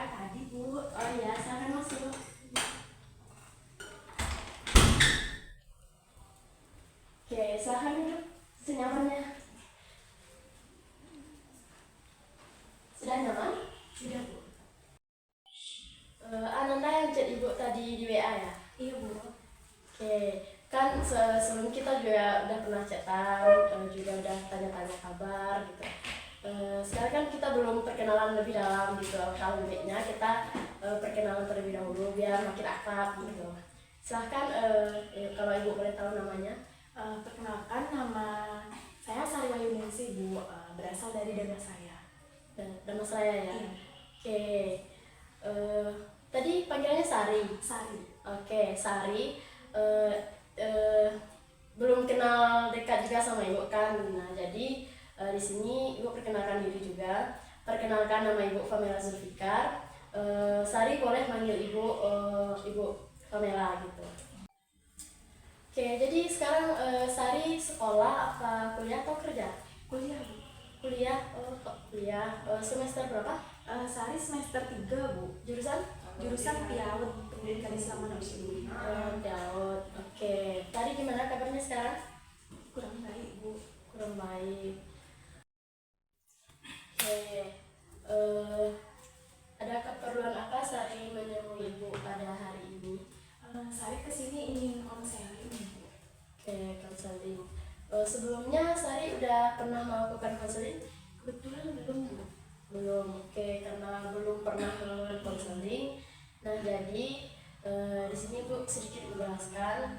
WA tadi, Bu. Oh iya, silakan masuk. Oke, silakan duduk senyamannya. Sudah nyaman? Sudah, Bu. Ananda yang chat ibu tadi di WA ya? Iya, Bu. Oke, kan sebelum kita juga udah pernah chatan, juga udah tanya-tanya kabar gitu. Sekarang kan kita belum perkenalan lebih dalam gitu. Kalau baiknya kita perkenalan terlebih dahulu biar makin akrab gitu. Silahkan kalau ibu boleh tahu namanya. Perkenalkan, nama saya Sari Wahyuningsi, Bu. Berasal dari daerah saya. Dan Mas Raya ya. Iya. Oke, tadi panggilannya Sari. Sari. Oke, Sari. Eh, eh, Belum kenal dekat juga sama ibu kan. Nah, jadi di sini ibu perkenalkan diri juga. Perkenalkan, nama ibu Famela Zulfikar. Sari boleh manggil ibu ibu Famela gitu. Oke, jadi sekarang Sari sekolah apa kuliah atau kerja? Kuliah, Bu. Kuliah, kuliah. Semester berapa? Sari semester 3, Bu. Jurusan? Jurusan Piaud, Pendidikan Islam Manusia. Daud. Oke. Tadi gimana kabarnya sekarang? Kurang baik, Bu. Kurang baik. Oke. Eh, ada keperluan apa Sari menemui ibu pada hari ini? Sari kesini ingin konseling, Bu. Oke, konseling. Sebelumnya Sari udah pernah melakukan konseling? Kebetulan belum, Bu. Belum. Oke, karena belum pernah melakukan konseling. Nah, jadi di sini Bu sedikit menjelaskan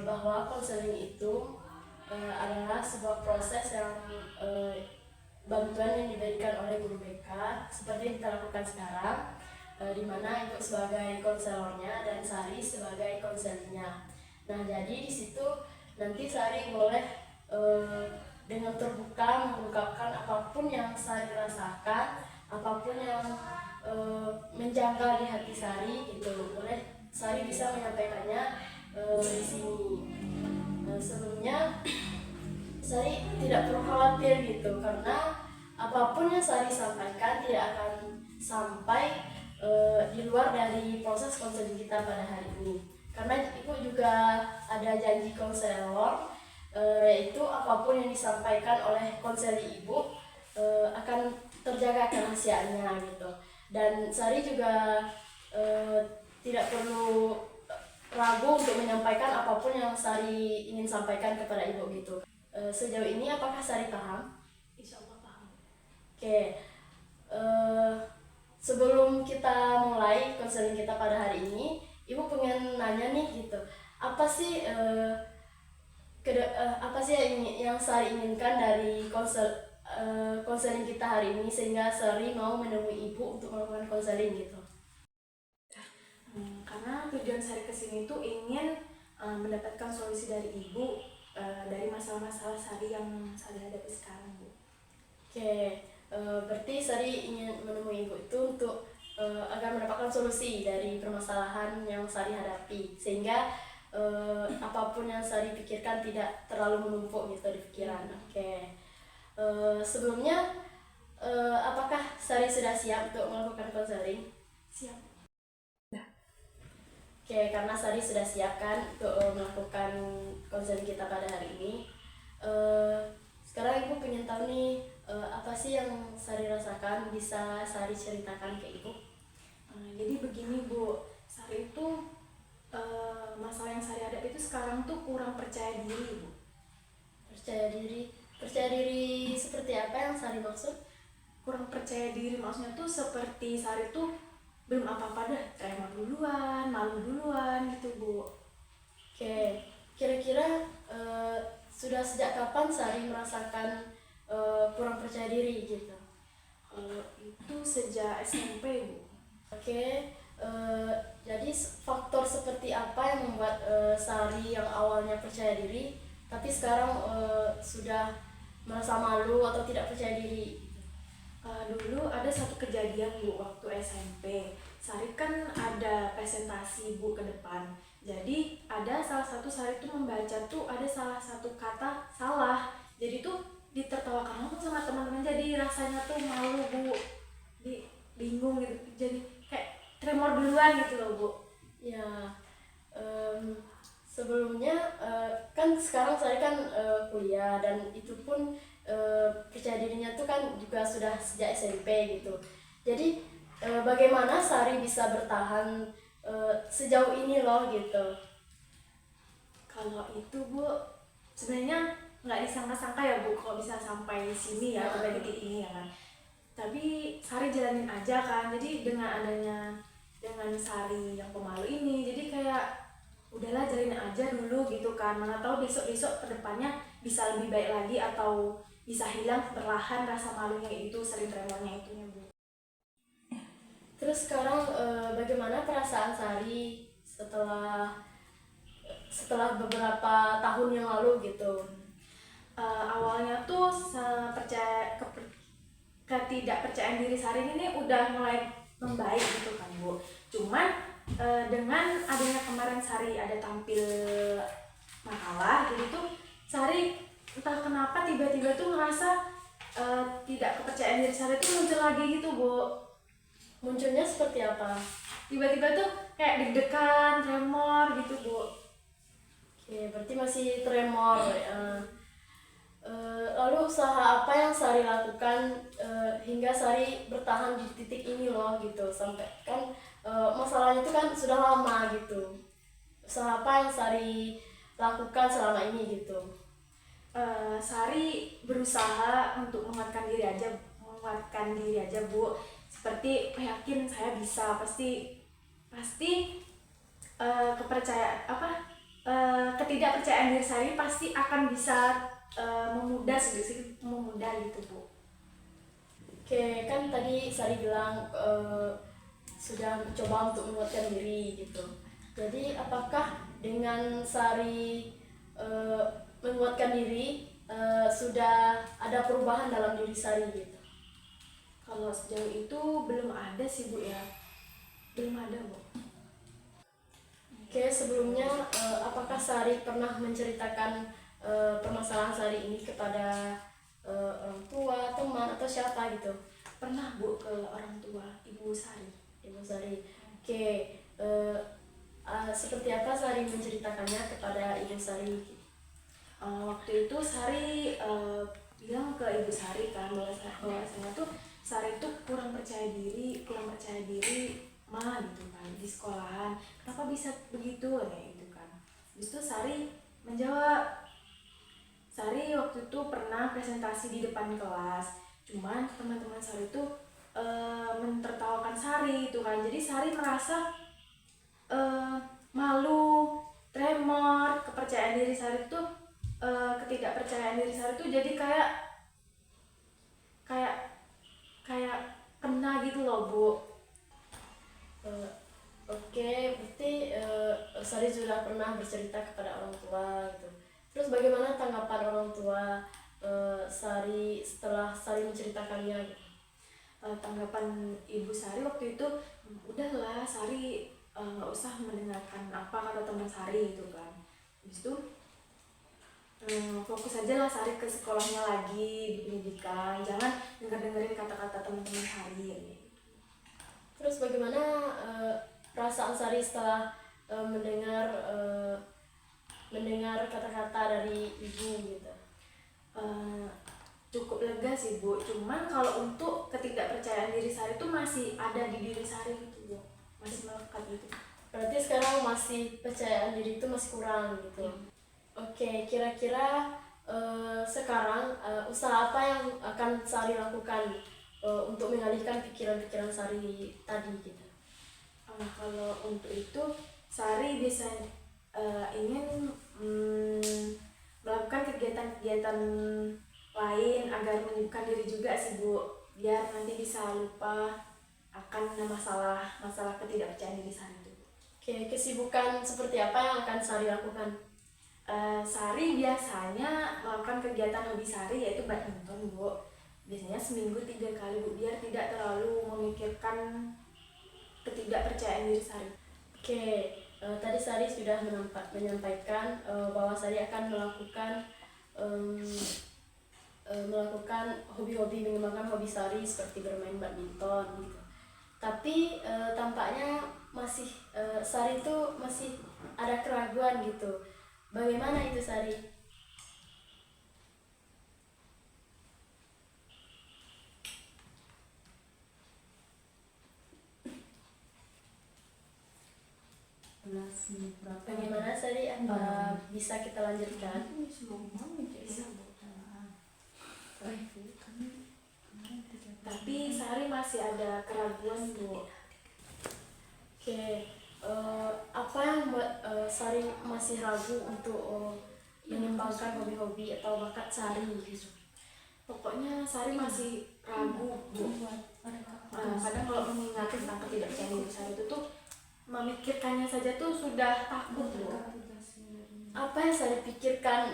bahwa konseling itu adalah sebuah proses yang bantuan yang diberikan oleh guru BK seperti yang kita lakukan sekarang, di mana Ibu sebagai konselornya dan Sari sebagai konselingnya. Nah, jadi di situ nanti Sari boleh dengan terbuka mengungkapkan apapun yang Sari rasakan, apapun yang menjanggal di hati Sari gitu. Boleh Sari bisa menyampaikannya di sini. Sebelumnya Sari tidak perlu khawatir gitu, karena apapun yang Sari sampaikan tidak akan sampai di luar dari proses konseling kita pada hari ini. Karena Ibu juga ada janji konselor, yaitu apapun yang disampaikan oleh konseli Ibu akan terjaga kerahasiaannya gitu. Dan Sari juga tidak perlu ragu untuk menyampaikan apapun yang Sari ingin sampaikan kepada Ibu gitu. Sejauh ini apakah Sari paham? Insya Allah paham. Oke, sebelum kita mulai konseling kita pada hari ini, Ibu pengen nanya nih gitu, apa sih yang Sari inginkan dari konseling kita hari ini sehingga Sari mau menemui Ibu untuk melakukan konseling gitu? Karena tujuan Sari kesini tuh ingin mendapatkan solusi dari Ibu dari masalah-masalah Sari yang Sari hadapi sekarang, Bu. Oke, berarti Sari ingin menemui Ibu itu untuk agar mendapatkan solusi dari permasalahan yang Sari hadapi, sehingga apapun yang Sari pikirkan tidak terlalu menumpuk gitu di pikiran. Oke, sebelumnya apakah Sari sudah siap untuk melakukan konseling? Siap. Oke, karena Sari sudah siap kan untuk melakukan konseling kita pada hari ini. Sekarang Ibu pengen tahu nih, apa sih yang Sari rasakan, bisa Sari ceritakan ke Ibu? Jadi begini, Bu, Sari itu masalah yang Sari hadapi itu sekarang tuh kurang percaya diri, Bu. Percaya diri seperti apa yang Sari maksud? Kurang percaya diri maksudnya tuh seperti Sari tuh belum apa-apa dah, tremor duluan, malu duluan gitu, Bu. Oke, kira-kira sudah sejak kapan Sari merasakan kurang percaya diri gitu? Itu sejak SMP, Bu. Oke, jadi faktor seperti apa yang membuat Sari yang awalnya percaya diri tapi sekarang sudah merasa malu atau tidak percaya diri? Dulu ada satu kejadian, Bu, waktu SMP. Sari kan ada presentasi, Bu, ke depan. Jadi ada salah satu Sari tuh membaca tuh ada salah satu kata salah. Jadi tuh ditertawakan langsung sama teman-teman. Jadi rasanya tuh malu, Bu. Bingung gitu. Jadi kemajuan gitu loh Bu. Ya, sebelumnya kan sekarang saya kan kuliah, dan itu pun percaya dirinya tuh kan juga sudah sejak SMP gitu. Jadi bagaimana Sari bisa bertahan sejauh ini loh gitu. Kalau itu Bu, sebenarnya nggak disangka-sangka ya Bu kalau bisa sampai sini ya, sampai titik ini ya kan. Tapi Sari jalanin aja kan. Jadi dengan Sari yang pemalu ini, jadi kayak udahlah jalanin aja dulu gitu kan. Mana tahu besok-besok kedepannya bisa lebih baik lagi atau bisa hilang perlahan rasa malunya itu, sering tremornya itu ya Bu. Terus sekarang bagaimana perasaan Sari setelah beberapa tahun yang lalu gitu? Awalnya tuh ketidakpercayaan diri Sari ini udah mulai membaik gitu kan Bu. Cuman dengan adanya kemarin Sari ada tampil makalah, jadi tuh Sari entah kenapa tiba-tiba tuh ngerasa tidak kepercayaan diri Sari tuh muncul lagi gitu Bu. Munculnya seperti apa? Tiba-tiba tuh kayak deg-degan, tremor gitu Bu. Oke, berarti masih tremor. Lalu usaha apa yang Sari lakukan hingga Sari bertahan di titik ini loh gitu, sampai kan masalahnya itu kan sudah lama gitu. Usaha apa yang Sari lakukan selama ini gitu? Sari berusaha untuk menguatkan diri aja Bu. Seperti yakin saya bisa, pasti ketidakpercayaan diri Sari pasti akan bisa sedikit memudar gitu Bu. Oke, kan tadi Sari bilang sudah mencoba untuk menguatkan diri gitu. Jadi apakah dengan Sari menguatkan diri sudah ada perubahan dalam diri Sari gitu? Kalau sejauh itu belum ada sih Bu ya, belum ada Bu. Oke, sebelumnya apakah Sari pernah menceritakan permasalahan Sari ini kepada orang tua, teman, atau siapa gitu? Pernah Bu, ke orang tua Ibu Sari. Ibu Sari. Oke, seperti apa Sari menceritakannya kepada Ibu Sari? Waktu itu Sari bilang ke Ibu Sari kan bahwasanya tuh Sari tuh kurang percaya diri mah gitu kan di sekolahan. Kenapa bisa begitu kayak gitu kan? Terus tuh Sari menjawab, Sari waktu itu pernah presentasi di depan kelas. Cuman teman-teman Sari tuh mentertawakan Sari itu kan. Jadi Sari merasa malu, tremor, kepercayaan diri Sari tuh ketidakpercayaan diri Sari tuh jadi kayak kena gitu loh Bu. Oke, berarti Sari sudah pernah bercerita kepada orang tua gitu. Terus bagaimana tanggapan orang tua Sari setelah Sari menceritakannya gitu? Tanggapan Ibu Sari waktu itu, udahlah Sari nggak usah mendengarkan apa kata teman Sari itu kan. Habis itu fokus aja lah Sari ke sekolahnya lagi, di pendidikan, jangan dengerin kata-kata teman-teman Sari. Terus bagaimana perasaan Sari setelah mendengar kata-kata dari ibu gitu? Cukup lega sih Bu, cuman kalau untuk ketidakpercayaan diri Sari itu masih ada di diri Sari gitu Bu, masih melekat gitu. Berarti sekarang masih percayaan diri itu masih kurang gitu. Oke, kira-kira sekarang usaha apa yang akan Sari lakukan untuk mengalihkan pikiran-pikiran Sari tadi gitu? Kalau untuk itu Sari bisa ingin melakukan kegiatan-kegiatan lain agar menyibukkan diri juga sih Bu, biar nanti bisa lupa akan masalah ketidakpercayaan diri Sari itu. Oke, kesibukan seperti apa yang akan Sari lakukan? Sari biasanya melakukan kegiatan hobi Sari yaitu badminton Bu. Biasanya seminggu 3 kali Bu, biar tidak terlalu memikirkan ketidakpercayaan diri Sari. Oke, tadi Sari sudah menyampaikan bahwa Sari akan melakukan hobi-hobi, mengembangkan hobi Sari seperti bermain badminton gitu. tapi tampaknya masih Sari itu masih ada keraguan gitu. Bagaimana itu Sari? Bagaimana Sari? Apa bisa kita lanjutkan? Tapi Sari masih ada keraguan Bu. Oke, apa yang membuat Sari masih ragu untuk mengembangkan hobi-hobi atau bakat Sari gitu? Pokoknya Sari masih ragu Bu. Kadang kalau mengingat tentang ketidakpercayaan diri Sari itu tuh memikirkannya saja tuh sudah takut Bu. Apa yang Sari pikirkan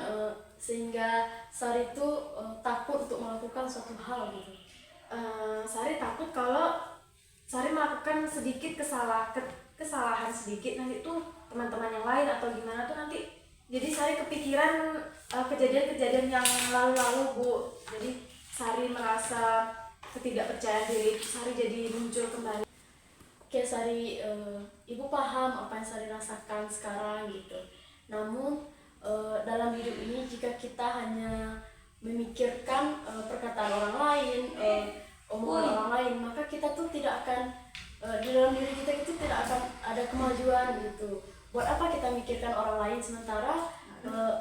sehingga Sari itu takut untuk melakukan suatu hal gitu? Sari takut kalau Sari melakukan sedikit kesalahan sedikit nanti tuh teman-teman yang lain atau gimana tuh nanti jadi Sari kepikiran kejadian-kejadian yang lalu-lalu Bu. Jadi Sari merasa ketidakpercayaan diri Sari jadi muncul kembali. Oke Sari, Ibu paham apa yang Sari rasakan sekarang gitu. Namun dalam hidup ini jika kita hanya memikirkan perkataan orang lain, omongan orang lain, maka kita tuh tidak akan di dalam diri kita itu tidak akan ada kemajuan gitu. Buat apa kita mikirkan orang lain sementara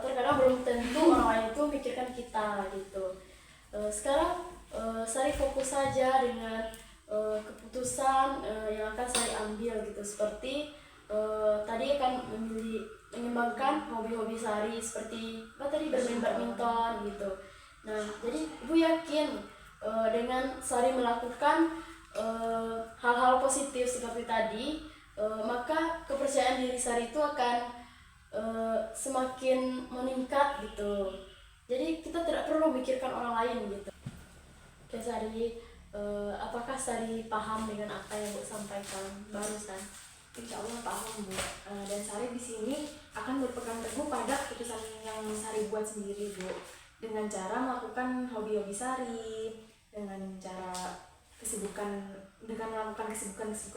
terkadang belum tentu orang lain itu mikirkan kita gitu. Sekarang Sari fokus saja dengan keputusan yang akan saya ambil gitu, seperti tadi akan mengembangkan hobi-hobi Sari seperti apa tadi, bermain badminton gitu. Nah jadi Ibu yakin dengan Sari melakukan hal-hal positif seperti tadi, maka kepercayaan diri Sari itu akan semakin meningkat gitu. Jadi kita tidak perlu memikirkan orang lain gitu. Oke Sari, apakah Sari paham dengan apa yang Bu sampaikan barusan? Insya Allah paham Bu. Dan Sari di sini akan berpegang teguh pada keputusan yang Sari buat sendiri Bu. Dengan cara melakukan hobi-hobi Sari, dengan melakukan kesibukan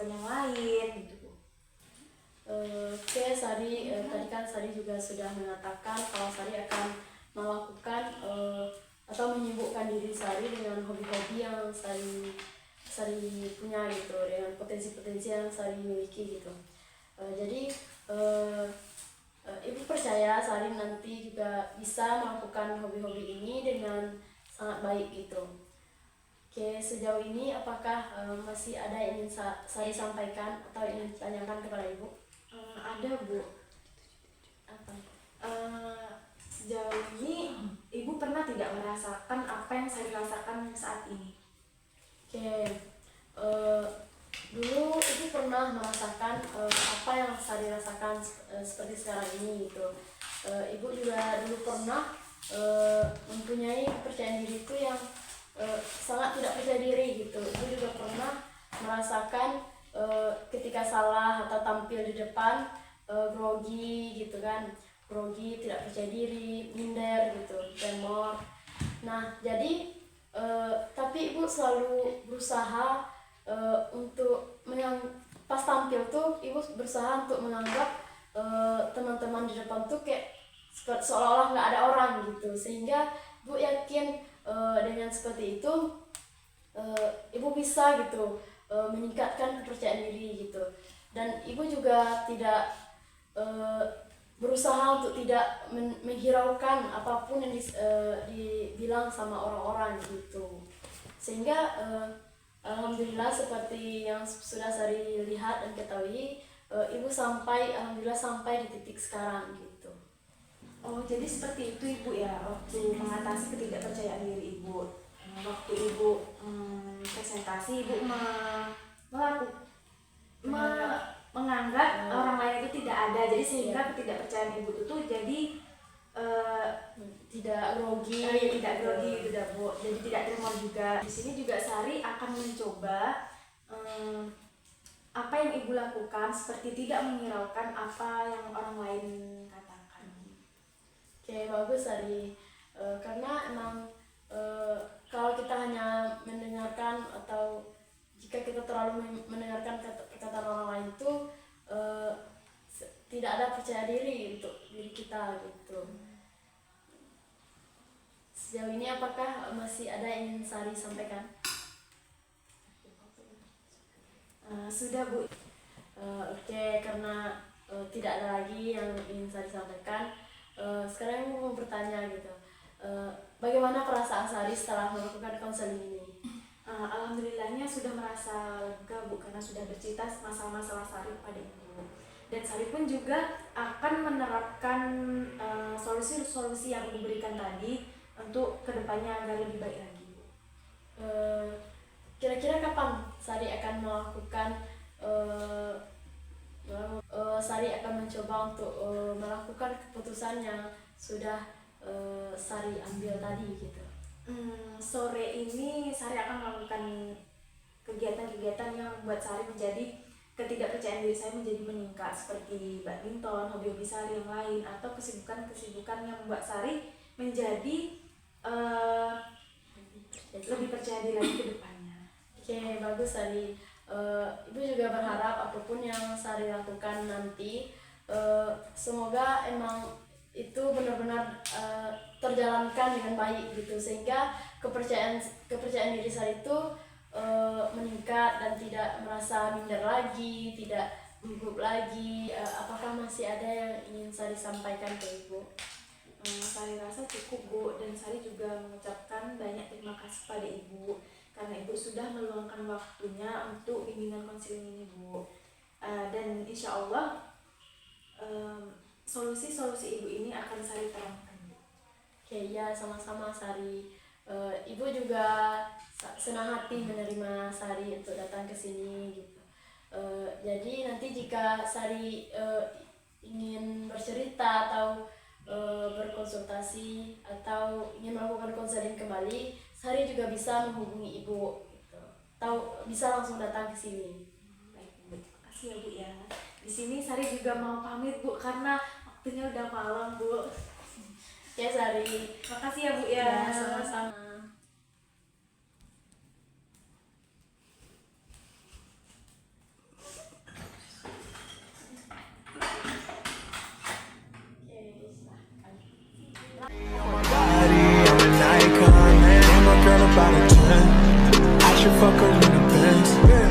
yang lain gitu Bu. Oke Sari, tadi kan Sari juga sudah mengatakan kalau Sari akan melakukan atau menyibukkan diri Sari dengan hobi-hobi yang Sari punya gitu, dengan potensi-potensi yang Sari miliki gitu. Jadi Ibu percaya Sari nanti juga bisa melakukan hobi-hobi ini dengan sangat baik gitu. Oke, sejauh ini apakah masih ada yang ingin Sari sampaikan atau ingin ditanyakan kepada Ibu? Ada Bu. Apa? Sejauh ini Ibu pernah tidak merasakan apa yang Sari rasakan saat ini? Oke, dulu Ibu pernah merasakan apa yang Sari rasakan seperti sekarang ini gitu. Ibu juga dulu pernah mempunyai kepercayaan diri itu yang sangat tidak percaya diri gitu. Ibu juga pernah merasakan ketika salah atau tampil di depan grogi gitu kan, grogi, tidak percaya diri, minder gitu, tremor. Nah jadi tapi Ibu selalu berusaha untuk pas tampil tuh Ibu berusaha untuk menganggap teman-teman di depan tuh kayak seolah-olah nggak ada orang gitu, sehingga Ibu yakin dengan seperti itu Ibu bisa gitu meningkatkan kepercayaan diri gitu. Dan Ibu juga tidak berusaha untuk tidak menghiraukan apapun yang dibilang sama orang-orang gitu, sehingga alhamdulillah seperti yang sudah Sari lihat dan ketahui, Ibu alhamdulillah sampai di titik sekarang gitu. Oh, jadi seperti itu Ibu ya, waktu mengatasi ketidakpercayaan diri Ibu. Waktu Ibu presentasi, Ibu menganggap orang lain itu tidak ada, jadi sehingga ketidakpercayaan Ibu itu jadi tidak grogi, gitu dah Bu. Jadi tidak tremor juga. Di sini juga Sari akan mencoba apa yang Ibu lakukan, seperti tidak menghiraukan apa yang orang lain katakan. Oke, bagus Sari. Karena emang kalau kita hanya mendengarkan atau jika kita terlalu kalau mendengarkan perkataan orang lain tuh tidak ada percaya diri untuk diri kita gitu. Sejauh ini apakah masih ada yang ingin Sari sampaikan? Sudah Bu. Oke, karena tidak ada lagi yang ingin Sari sampaikan, sekarang aku mau bertanya gitu, bagaimana perasaan Sari setelah melakukan konseling ini? Alhamdulillahnya sudah merasa lega Bu, karena sudah bercerita masalah-masalah Sari pada Ibu. Dan Sari pun juga akan menerapkan solusi-solusi yang Ibu berikan tadi untuk kedepannya agar lebih baik lagi Bu. Kira-kira kapan Sari akan melakukan Sari akan mencoba untuk melakukan keputusan yang sudah Sari ambil tadi gitu? Sore ini Sari akan melakukan kegiatan-kegiatan yang membuat Sari menjadi ketidakpercayaan diri saya menjadi meningkat, seperti badminton, hobi-hobi Sari yang lain, atau kesibukan-kesibukan yang membuat Sari menjadi lebih percaya diri lagi ke depannya. Oke, bagus Sari. Ibu juga berharap apapun yang Sari lakukan nanti, semoga emang itu benar-benar terjalankan dengan baik gitu, sehingga kepercayaan diri Sari itu meningkat dan tidak merasa minder lagi, tidak gugup lagi. Apakah masih ada yang ingin Sari sampaikan ke Ibu? Sari rasa cukup Bu, dan Sari juga mengucapkan banyak terima kasih pada Ibu karena Ibu sudah meluangkan waktunya untuk bimbingan konseling ini Bu. Dan insya Allah solusi-solusi Ibu ini akan Sari terapkan. Oke, ya sama-sama Sari. Ibu juga senang hati menerima Sari untuk datang ke sini gitu. Jadi nanti jika Sari ingin bercerita atau berkonsultasi atau ingin melakukan konseling kembali, Sari juga bisa menghubungi Ibu gitu. Atau bisa langsung datang ke sini. Baik Bu, terima kasih ya Bu ya. Di sini Sari juga mau pamit Bu karena waktunya udah malam Bu. Ya Sari. Makasih ya Bu ya. Ya, sama-sama. I'm an icon, man. My girl about a 10. I should fuck her in the Benz.